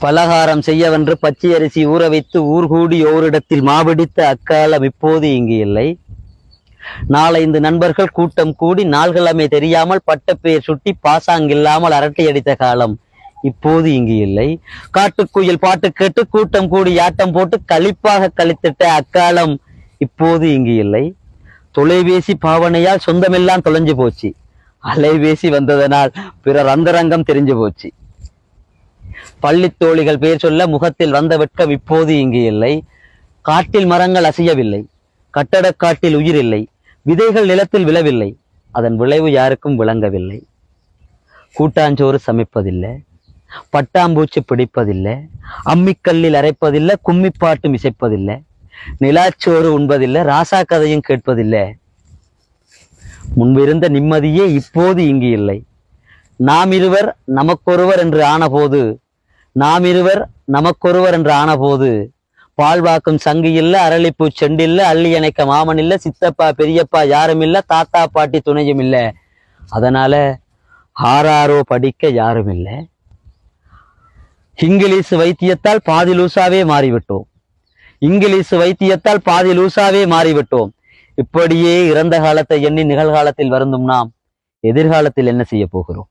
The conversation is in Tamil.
பலகாரம் செய்யவென்று பச்சை அரிசி ஊற வைத்து ஊர்கூடி ஓரிடத்தில் மாபிடித்த அக்காலம் இப்போது இங்கு இல்லை. நாலைந்து நண்பர்கள் கூட்டம் கூடி நாள்கிழமை தெரியாமல் பட்டப்பெயர் சுட்டி பாசாங்கில்லாமல் அரட்டை அடித்த காலம் இப்போது இங்கு இல்லை. காட்டுக்குயில் பாட்டு கேட்டு கூட்டம் கூடி ஆட்டம் போட்டு களிப்பாக கழித்திட்ட அக்காலம் இப்போது இங்கு இல்லை. தொலைபேசி பாவனையால் சொந்தமெல்லாம் தொலைஞ்சு போச்சு. அலைபேசி வந்ததனால் பிறர் அந்தரங்கம் தெரிஞ்சு போச்சு. பள்ளித்தோழிகள் பேர் சொல்ல முகத்தில் வந்த வெட்கம் இப்போது இங்கு இல்லை. காட்டில் மரங்கள் அசையவில்லை, கட்டடக்காட்டில் உயிர் இல்லை, விதைகள் நிலத்தில் விழவில்லை, அதன் விளைவு யாருக்கும் விளங்கவில்லை. கூட்டாஞ்சோறு சமைப்பதில்லை, பட்டாம்பூச்சி பிடிப்பதில்லை, அம்மிக்கல்லில் அரைப்பதில்லை, கும்மிப்பாட்டும் இசைப்பதில்லை, நிலாச்சோறு உண்பதில்லை, ராசா கதையும் கேட்பதில்லை. முன்பிருந்த நிம்மதியே இப்போது இங்கு இல்லை. நாம் இருவர் நமக்கொருவர் என்று ஆனபோது பால்வாக்கும் சங்கு இல்ல, அரளிப்பூ செண்டில்ல, அள்ளி அணைக்க மாமன் இல்ல, சித்தப்பா பெரியப்பா யாரும் இல்ல, தாத்தா பாட்டி துணையும் இல்ல. அதனால ஆறாரோ படிக்க யாரும் இல்லை. இங்கிலீஷ் வைத்தியத்தால் பாதி லூசாவே மாறிவிட்டோம். இப்படியே இறந்த காலத்தை எண்ணி நிகழ்காலத்தில் வருந்தும் நாம் எதிர்காலத்தில் என்ன செய்ய போகிறோம்?